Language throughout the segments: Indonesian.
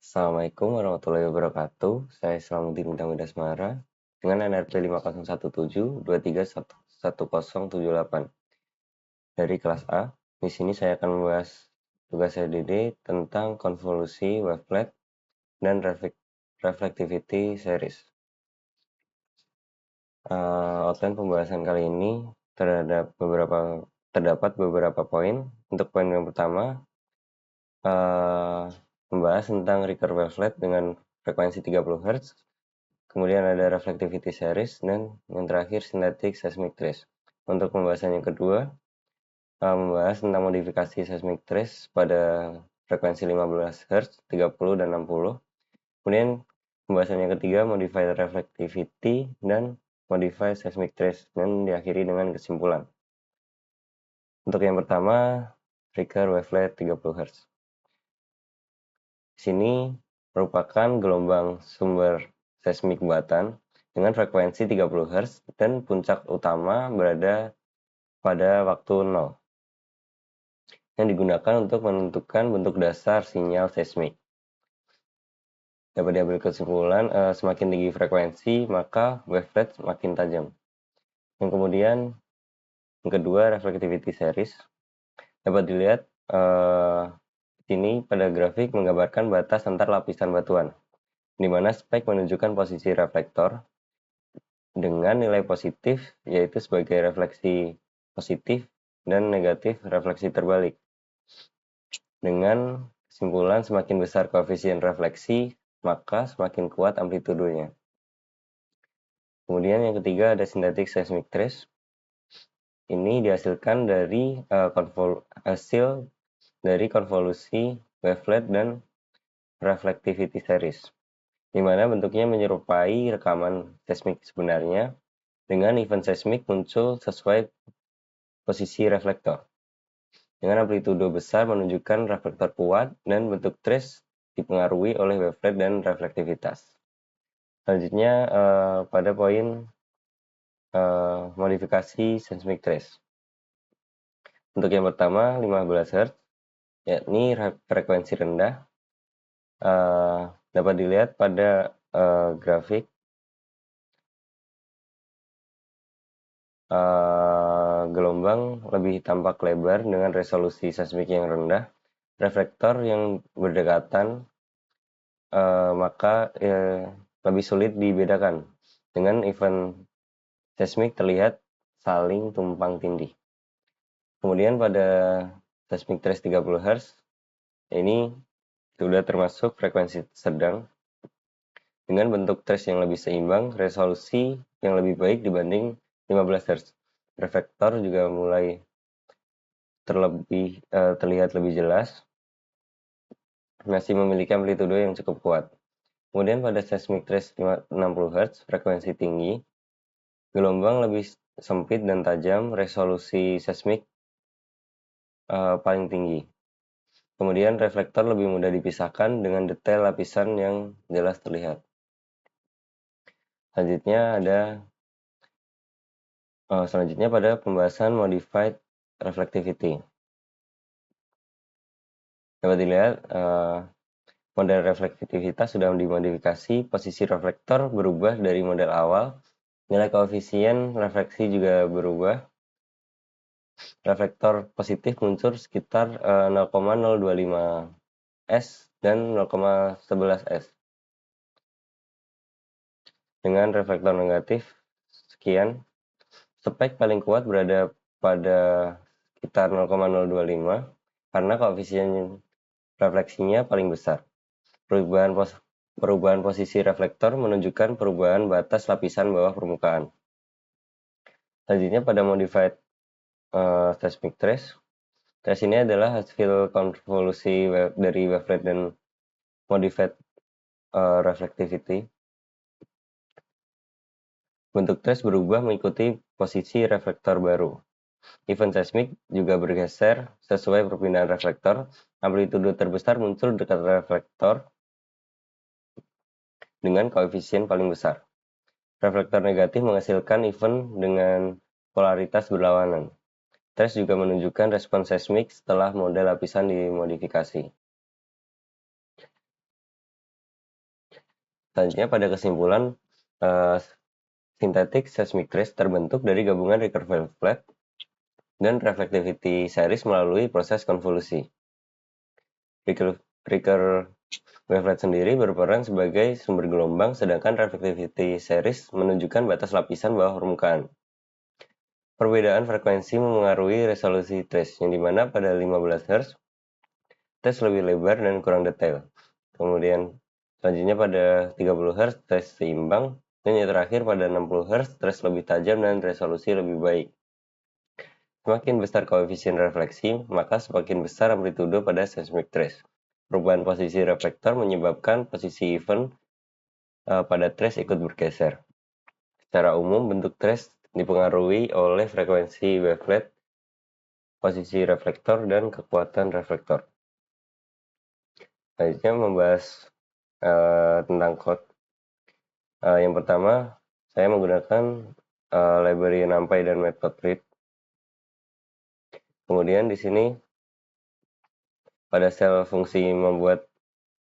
Assalamualaikum warahmatullahi wabarakatuh. Saya Salamuddin Bintang Asmara dengan NRP 501723111078 dari kelas A. Di sini saya akan membahas tugas EDD tentang konvolusi wavelet dan reflectivity series. Outline pembahasan kali ini terdapat beberapa poin. Untuk poin yang pertama, membahas tentang recurve wavelet dengan frekuensi 30 Hz. Kemudian ada reflectivity series, dan yang terakhir synthetic seismic trace. Untuk pembahasan yang kedua, membahas tentang modifikasi seismic trace pada frekuensi 15 Hz, 30, dan 60. Kemudian pembahasan yang ketiga, modified reflectivity dan modified seismic trace, dan diakhiri dengan kesimpulan. Untuk yang pertama, recurve wavelet 30 Hz. Di sini merupakan gelombang sumber seismik buatan dengan frekuensi 30 Hz dan puncak utama berada pada waktu 0 yang digunakan untuk menentukan bentuk dasar sinyal seismik. Dapat diambil kesimpulan, semakin tinggi frekuensi maka wavelet semakin tajam. Yang kemudian yang kedua, reflectivity series. Dapat dilihat di sini pada grafik menggambarkan batas antar lapisan batuan, di mana spek menunjukkan posisi reflektor dengan nilai positif, yaitu sebagai refleksi positif, dan negatif refleksi terbalik. Dengan kesimpulan semakin besar koefisien refleksi, maka semakin kuat amplitudenya. Kemudian yang ketiga ada synthetic seismic trace. Ini dihasilkan dari hasil dari konvolusi wavelet dan reflectivity series, di mana bentuknya menyerupai rekaman seismik sebenarnya, dengan event seismik muncul sesuai posisi reflektor. Dengan amplitudo besar menunjukkan reflektor kuat, dan bentuk trace dipengaruhi oleh wavelet dan reflektivitas. Selanjutnya pada poin modifikasi seismic trace. Untuk yang pertama 15 Hz, yakni frekuensi rendah. Dapat dilihat pada grafik gelombang lebih tampak lebar dengan resolusi seismik yang rendah, reflektor yang berdekatan, maka lebih sulit dibedakan. Dengan event seismik terlihat saling tumpang tindih. Kemudian pada seismic trace 30 Hz, ini sudah termasuk frekuensi sedang, dengan bentuk trace yang lebih seimbang, resolusi yang lebih baik dibanding 15 Hz. Reflektor juga mulai terlihat lebih jelas, masih memiliki amplitudo yang cukup kuat. Kemudian pada seismic trace 60 Hz, frekuensi tinggi, gelombang lebih sempit dan tajam, resolusi seismik paling tinggi. Kemudian reflektor lebih mudah dipisahkan dengan detail lapisan yang jelas terlihat. Selanjutnya pada pembahasan modified reflectivity. Dapat dilihat model reflektivitas sudah dimodifikasi, posisi reflektor berubah dari model awal, nilai koefisien refleksi juga berubah. Reflektor positif muncul sekitar 0,025 S dan 0,11 S. Dengan reflektor negatif sekian, spek paling kuat berada pada sekitar 0,025 karena koefisien refleksinya paling besar. Perubahan posisi reflektor menunjukkan perubahan batas lapisan bawah permukaan. Selanjutnya pada modified seismic trace. Trace ini adalah hasil konvolusi dari wavelet dan modified reflectivity. Bentuk trace berubah mengikuti posisi reflektor baru. Event seismik juga bergeser sesuai perpindahan reflektor. Amplitudo terbesar muncul dekat reflektor dengan koefisien paling besar. Reflektor negatif menghasilkan event dengan polaritas berlawanan. Trace juga menunjukkan respon seismik setelah model lapisan dimodifikasi. Selanjutnya pada kesimpulan, synthetic seismic trace terbentuk dari gabungan Ricker wavelet dan reflectivity series melalui proses konvolusi. Ricker wavelet sendiri berperan sebagai sumber gelombang, sedangkan reflectivity series menunjukkan batas lapisan bawah permukaan. Perbedaan frekuensi memengaruhi resolusi trace, yang dimana pada 15 Hz trace lebih lebar dan kurang detail. Kemudian selanjutnya pada 30 Hz trace seimbang, dan yang terakhir pada 60 Hz trace lebih tajam dan resolusi lebih baik. Semakin besar koefisien refleksi, maka semakin besar amplitudo pada seismic trace. Perubahan posisi reflektor menyebabkan posisi event pada trace ikut bergeser. Secara umum, bentuk trace dipengaruhi oleh frekuensi wavelet, posisi reflektor, dan kekuatan reflektor. Selanjutnya membahas tentang code. Yang pertama, saya menggunakan library NumPy dan matplotlib. Kemudian di sini pada sel fungsi membuat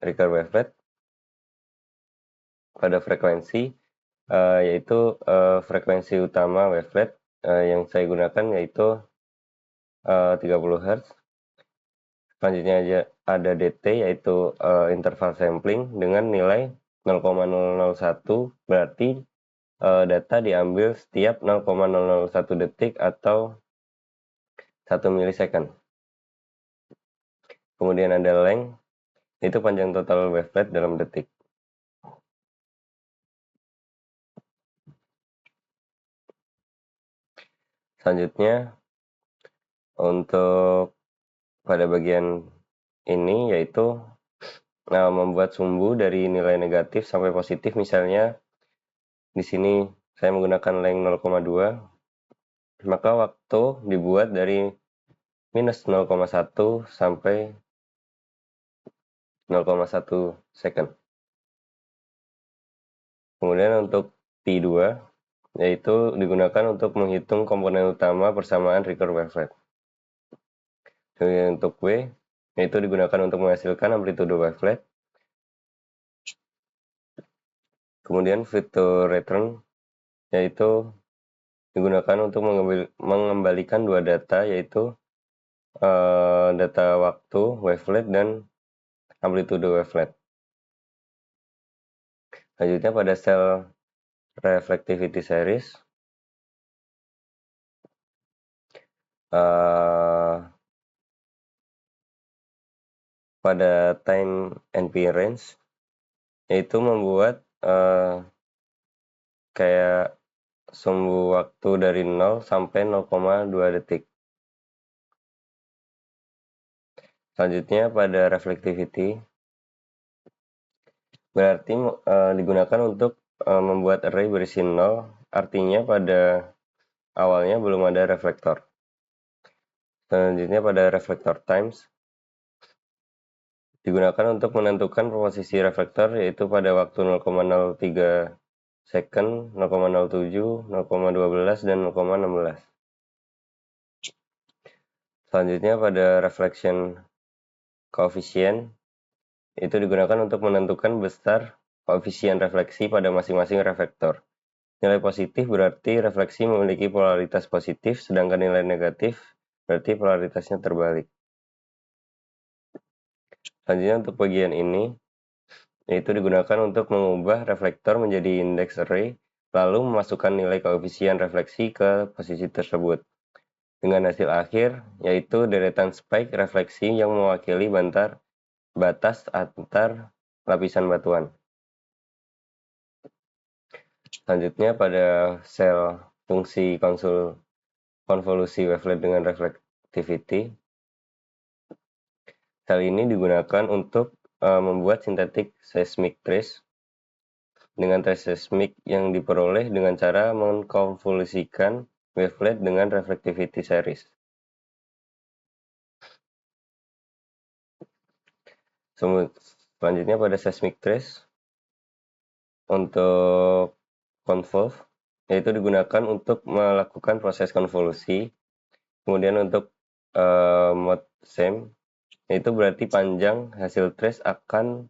Ricker wavelet, pada frekuensi yaitu frekuensi utama wavelet yang saya gunakan yaitu 30 Hz. Selanjutnya ada DT yaitu interval sampling dengan nilai 0,001, berarti data diambil setiap 0,001 detik atau 1 milisecond. Kemudian ada length, itu panjang total wavelet dalam detik. Selanjutnya untuk pada bagian ini yaitu membuat sumbu dari nilai negatif sampai positif. Misalnya di sini saya menggunakan length 0,2, maka waktu dibuat dari minus 0,1 sampai 0,1 second. Kemudian untuk T2 yaitu digunakan untuk menghitung komponen utama persamaan Ricker wavelet. Kemudian untuk W yaitu digunakan untuk menghasilkan amplitudo wavelet. Kemudian fitur return yaitu digunakan untuk mengembalikan dua data, yaitu data waktu wavelet dan amplitudo wavelet. Selanjutnya pada sel reflectivity series, pada time NP range yaitu membuat kayak sumbu waktu dari 0 sampai 0,2 detik. Selanjutnya pada reflectivity berarti digunakan untuk membuat array berisi 0, artinya pada awalnya belum ada reflektor. Selanjutnya pada reflektor times digunakan untuk menentukan posisi reflektor, yaitu pada waktu 0,03 second, 0,07, 0,12, dan 0,16. Selanjutnya pada reflection coefficient itu digunakan untuk menentukan besar koefisien refleksi pada masing-masing reflektor. Nilai positif berarti refleksi memiliki polaritas positif, sedangkan nilai negatif berarti polaritasnya terbalik. Selanjutnya untuk bagian ini, yaitu digunakan untuk mengubah reflektor menjadi index array, lalu memasukkan nilai koefisien refleksi ke posisi tersebut. Dengan hasil akhir, yaitu deretan spike refleksi yang mewakili batas antar lapisan batuan. Selanjutnya pada sel fungsi konvolusi wavelet dengan reflectivity, sel ini digunakan untuk membuat synthetic seismic trace dengan trace seismik yang diperoleh dengan cara mengkonvolusikan wavelet dengan reflectivity series. Selanjutnya pada seismic trace untuk convolve, yaitu digunakan untuk melakukan proses konvolusi. Kemudian untuk mode same, yaitu berarti panjang hasil trace akan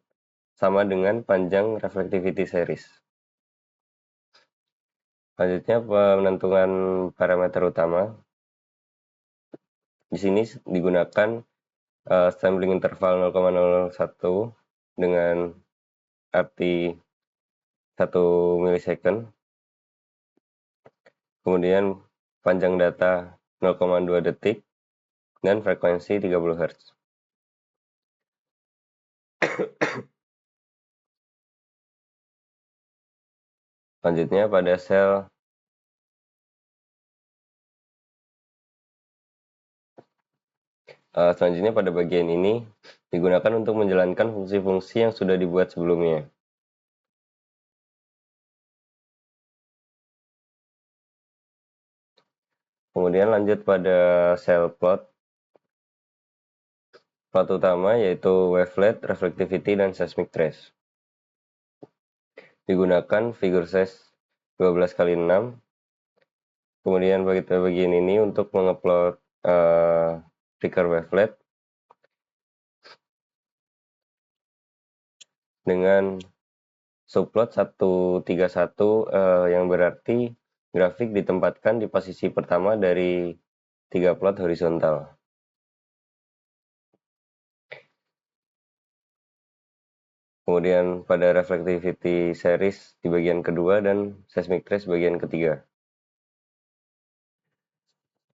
sama dengan panjang reflectivity series. Selanjutnya penentuan parameter utama. Di sini digunakan sampling interval 0,01 dengan arti 1 milisecond. Kemudian panjang data 0,2 detik dan frekuensi 30 Hz. Selanjutnya pada selanjutnya pada bagian ini digunakan untuk menjalankan fungsi-fungsi yang sudah dibuat sebelumnya. Kemudian lanjut pada sel plot. Plot utama yaitu wavelet, reflectivity, dan seismic trace. Digunakan figure size 12x6. Kemudian bagian ini untuk mengeplot flicker wavelet dengan subplot 131 yang berarti grafik ditempatkan di posisi pertama dari 3 plot horizontal. Kemudian pada reflectivity series di bagian kedua dan seismic trace bagian ketiga.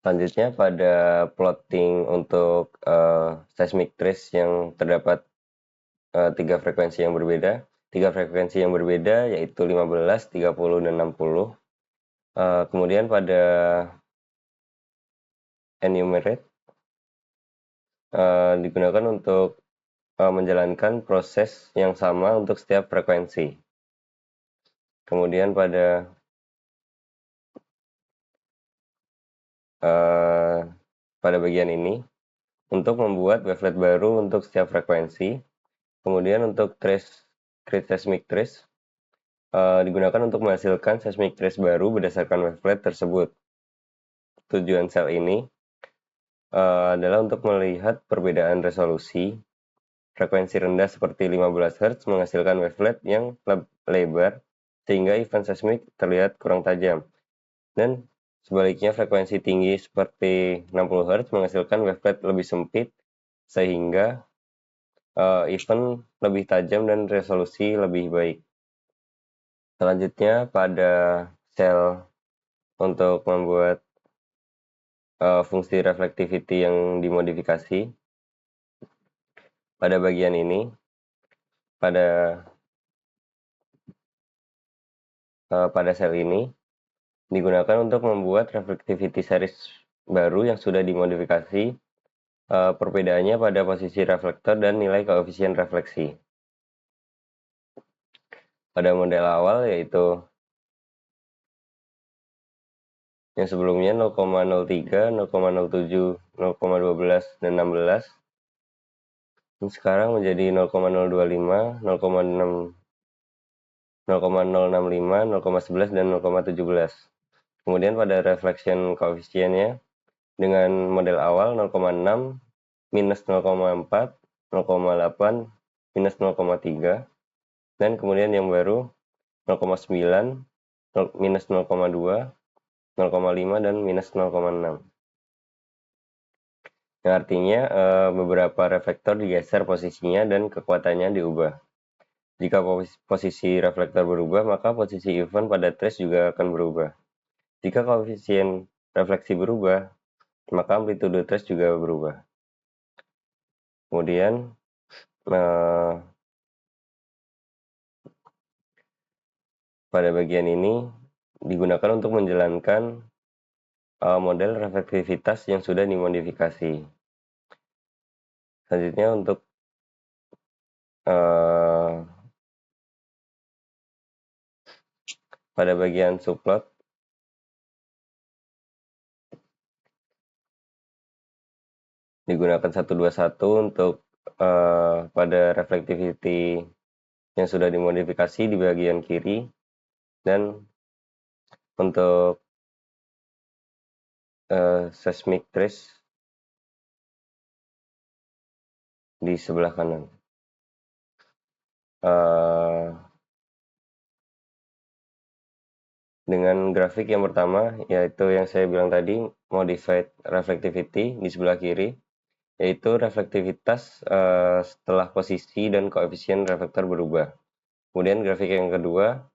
Selanjutnya pada plotting untuk seismic trace yang terdapat 3 frekuensi yang berbeda. 3 frekuensi yang berbeda yaitu 15, 30, dan 60. Kemudian pada enumerate digunakan untuk menjalankan proses yang sama untuk setiap frekuensi. Kemudian pada bagian ini untuk membuat wavelet baru untuk setiap frekuensi. Kemudian untuk create seismic trace digunakan untuk menghasilkan seismic trace baru berdasarkan wavelet tersebut. Tujuan sel ini adalah untuk melihat perbedaan resolusi. Frekuensi rendah seperti 15 Hz menghasilkan wavelet yang lebar sehingga event seismik terlihat kurang tajam. Dan sebaliknya frekuensi tinggi seperti 60 Hz menghasilkan wavelet lebih sempit sehingga event lebih tajam dan resolusi lebih baik. Selanjutnya pada sel untuk membuat fungsi reflectivity yang dimodifikasi. Pada bagian ini, pada sel ini digunakan untuk membuat reflectivity series baru yang sudah dimodifikasi. Perbedaannya pada posisi reflektor dan nilai koefisien refleksi. Pada model awal yaitu yang sebelumnya 0,03, 0,07, 0,12, dan 16. Dan sekarang menjadi 0,025, 0,6, 0,065, 0,11, dan 0,17. Kemudian pada reflection koefisiennya dengan model awal 0,6, minus 0,4, 0,8, minus 0,3, dan kemudian yang baru 0,9, minus 0,2, 0,5, dan minus 0,6. Yang artinya beberapa reflektor digeser posisinya dan kekuatannya diubah. Jika posisi reflektor berubah, maka posisi event pada trace juga akan berubah. Jika koefisien refleksi berubah, maka amplitude trace juga berubah. Kemudian pada bagian ini digunakan untuk menjalankan model reflektivitas yang sudah dimodifikasi. Selanjutnya untuk pada bagian subplot digunakan 121 untuk pada reflectivity yang sudah dimodifikasi di bagian kiri, dan untuk seismic trace di sebelah kanan. dengan grafik yang pertama, yaitu yang saya bilang tadi, modified reflectivity di sebelah kiri, yaitu reflektivitas setelah posisi dan koefisien reflektor berubah. Kemudian grafik yang kedua,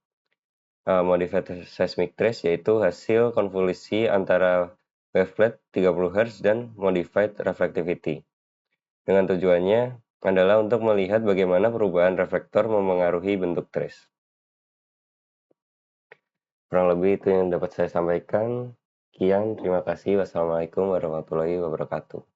modified seismic trace, yaitu hasil konvolusi antara wavelet 30 Hz dan modified reflectivity. Dengan tujuannya adalah untuk melihat bagaimana perubahan reflektor memengaruhi bentuk trace. Kurang lebih itu yang dapat saya sampaikan. Sekian, terima kasih. Wassalamualaikum warahmatullahi wabarakatuh.